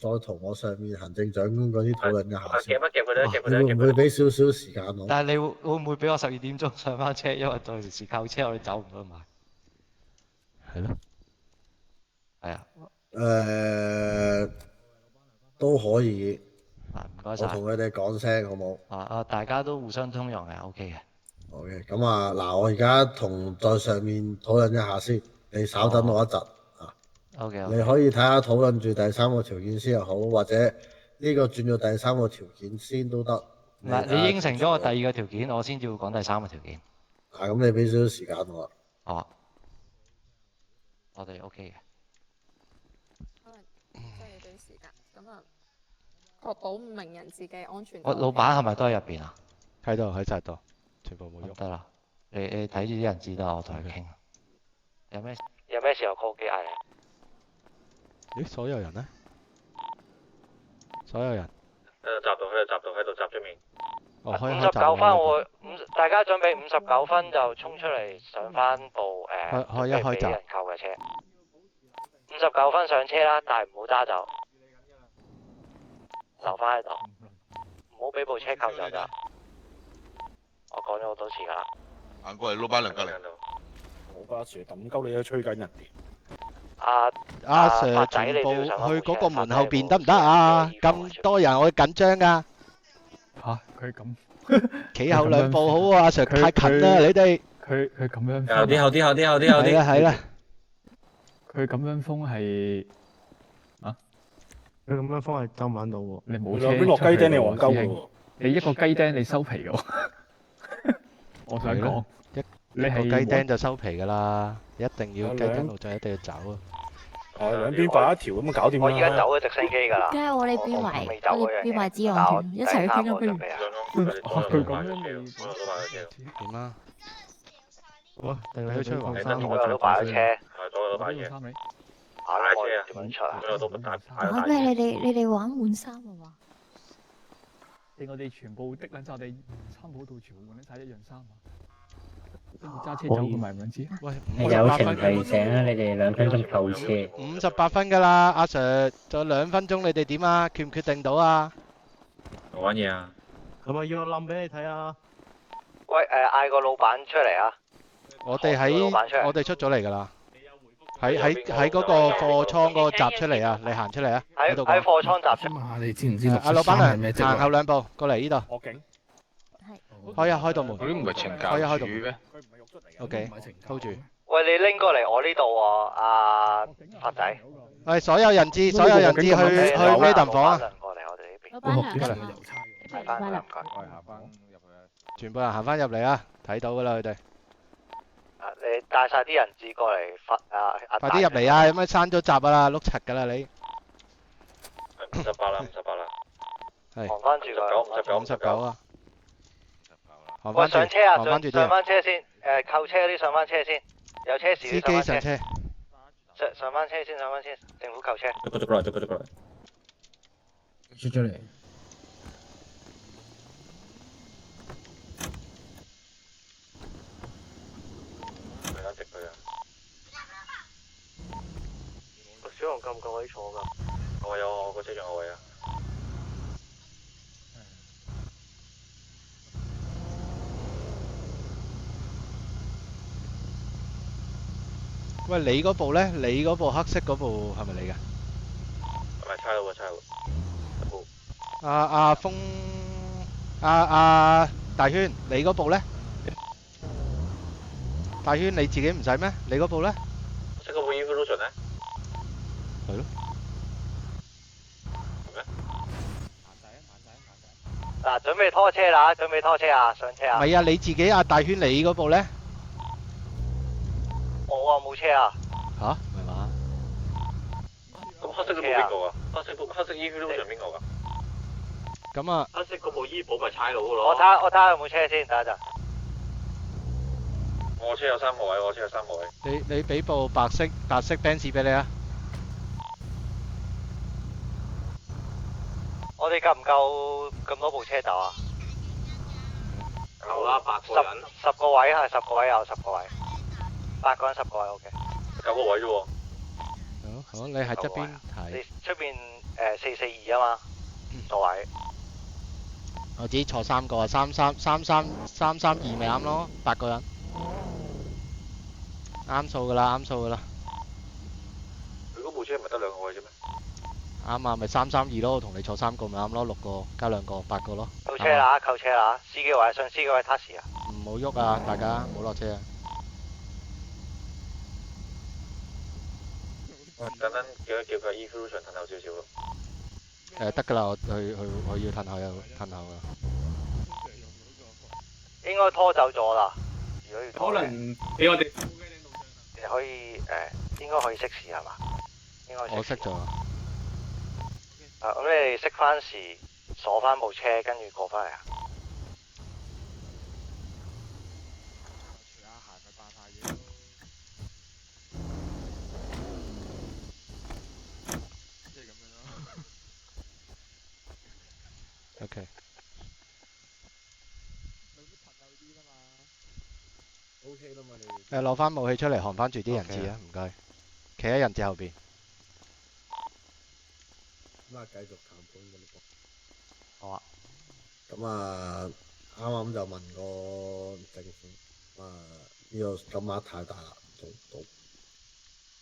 再同我上面行政長官嗰啲討論一下先。你會唔會俾少少時間我？
但係你會唔會俾我12點鐘上翻車？因為到時扣車我哋走唔到埋。
係咯。
係啊。
都可以。
唔該晒。
我同佢哋講聲好冇？
大家都互相通融嘅 ，OK 嘅。
OK，咁啊，嗱，我而家同在上面討論一下先，你稍等我一陣。
OK，
你可以睇下討論住第3個條件先又好，或者呢個轉咗第3個條件先都得。
唔係，你應承咗我第2個條件，我先至會講第3個條件。
咁你俾少少時間我。
我哋 OK 嘅。
可能真係俾時間。咁啊，確保名人自己安全。
我老闆係咪都喺入邊啊？
喺度，喺晒度，全部冇喐。
得啦，你睇住啲人知啦，我同佢傾。有咩
時候 call 機嗌你？
咦？所有人呢？所有人。
喺度閘出面。
哦，開
59分會大家準備59分就衝出嚟上翻部
開一開閘
俾人扣嘅車。59分上車啦，但係唔好揸走，留翻喺度，唔好俾部車扣走咋。我講咗好多次㗎啦。
行過嚟老闆娘隔離。
我家 Sir 抌鳩你都吹緊人哋。
阿 Sir 全部去嗰個門後邊得唔得啊？咁多人我緊張㗎。
嚇，佢咁
企後兩步好喎，阿 Sir 太近啦，你哋。
佢咁樣。
後啲。
係啦。
佢咁樣封係啊？
佢咁樣封係收唔到喎。
你冇車
邊落雞釘你黃鳩
喎？你一個雞釘你收皮喎。我想講，
你係雞釘就收皮㗎啦，一定要雞釘路就一定要走啊！
兩邊擺一條咁搞掂啦。
我而家走咗直升機㗎啦。
梗係我哋變埋志昂團，一齊去傾咗不如。
佢咁樣
點啊？
哇！定你去出黃
山，我都擺咗車。
都擺嘢。
打車啊？點樣出啊？
我都唔打。
玩咩？你哋玩換衫啊嘛？
我哋全部的撚晒，我哋三號度全部換晒一樣衫啊！揸車走過埋唔知。喂，
友情提醒啊！你哋2分鐘扣車。
58分㗎啦，阿 Sir，仲有2分鐘，你哋點啊？決唔決定到啊？
我玩嘢啊！
係咪要我冧俾你睇啊？
喂，嗌個老闆出嚟啊！
我哋出咗嚟㗎啦。喺嗰個貨倉嗰個閘出嚟啊！你行出嚟啊！
喺貨倉閘出。
你知唔知
阿老闆娘行後2步過嚟呢度。
報警。
開道門。
嗰啲唔係懲教署咩
？OK，hold 住。
喂，你拎過嚟我呢度喎，阿發仔。
係所有人質去呢棟房啊！
過嚟我哋呢邊。
老闆娘。
係翻唔該。
全部人行翻入嚟啊！睇到㗎啦，佢哋。
你帶晒啲人質過嚟
快啲入嚟啊！有咩閂咗閘啊？碌柒㗎啦你。
58啦。
係。
行翻住佢。
59啊！
喂，上車啊！上翻車先。扣車嗰啲上翻車先。有車時啲上翻車。上翻車先，政府扣車。
捉過嚟。
出咗嚟。
直佢啊！
小龍夠唔夠位坐㗎？
我個車仲有位啊！
喂，你嗰部咧？你嗰部黑色嗰部係咪你㗎？
係咪差佬？
阿峰，阿大軒，你嗰部咧？大軒你自己唔使咩？你嗰部咧？
識嗰部 Evolution 咧？
係咯。
係咩？
嗱，準備拖車啦！上車啊！
唔係啊，你自己阿大軒你嗰部咧？
我啊冇車啊！
吓？唔係嘛？
咁黑色嗰部邊個啊？黑色 Evolution 邊個㗎？
咁啊？
黑色嗰部醫保咪差佬㗎咯？
我睇下有冇車先，等一陣。
我車有3個位，
你俾部白色 Benz 俾你啊！
我哋夠唔夠咁多部車走啊？
夠啦，8個人。
10個位係10個位有10個位，8個人10個位 OK。
9個位啫喎。
好，你喺側邊睇。
你出邊442啊嘛，座位。
我自己坐3個啊，332咪啱咯，8個人。啱數㗎啦。
佢嗰部車唔係得2個位啫咩？
啱啊，咪332咯，我同你坐3個咪啱咯，6個加2個8個咯。
扣車啦，司機位上司機位 taxi 啊！
唔好喐啊，大家唔好落車啊！
等等叫佢 Evolution 褪後少少咯。
得㗎啦，我要褪後啊。
應該拖走咗啦，如果要拖。
可能俾我哋。
可以應該可以熄匙係嘛？應該。
我熄咗。
咁你哋熄翻時鎖翻部車，跟住過翻嚟啊？OK。
OK 啦嘛你。
攞翻武器出嚟，扛翻住啲人質啊！唔該，企喺人質後邊。
咁啊，繼續談判㗎啦噃。
好啊。
咁啊，啱啱就問過政府，呢個金額太大啦，做唔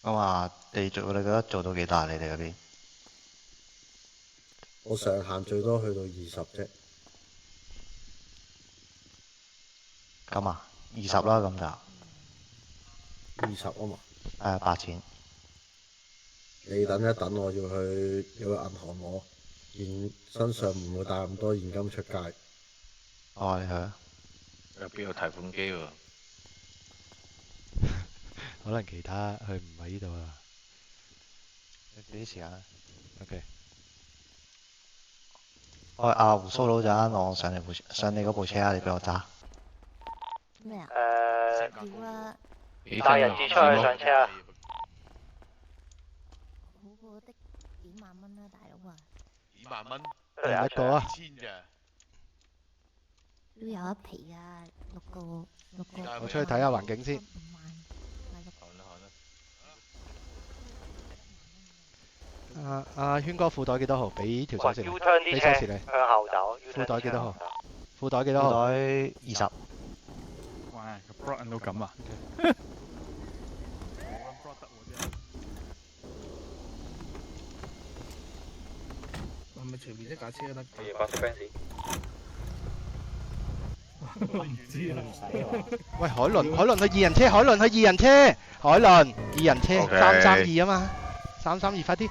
到。
咁啊，你覺得做到幾大？你哋嗰邊？
我上限最多去到20啫。
咁啊，20啦，咁就。
20啊嘛。
8000。
你等一等，我要去銀行攞，身上唔會帶咁多現金出街。
哦，你去啊。
入邊有提款機喎。
可能其他佢唔喺呢度啊。
俾啲時間啦。
OK。
喂，阿胡鬚佬陣，我上你嗰部車啊，你俾我揸。
咩啊？要啦。
帶人質出去上車啊！
好過的幾萬蚊啦，大佬啊！
幾萬蚊？
一個啊
千咋？
都有一皮啊，六個。
我出去睇下環境先。阿軒哥褲袋幾多號？俾條鎖匙你。俾鎖匙你。
向後走。
褲袋幾多號？褲袋幾多號？
褲袋20。
哇，個 block 到咁啊！
係咪隨便一架車都得？
白色 Benz。
我唔知啊。
喂，海倫去2人車，海倫去2人車，2人車332啊嘛，332快啲。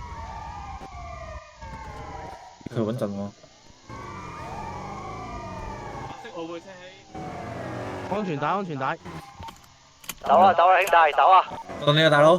佢穩陣喎。
我會車起。安全帶。
走啊，兄弟，走啊！
到你啊，大佬。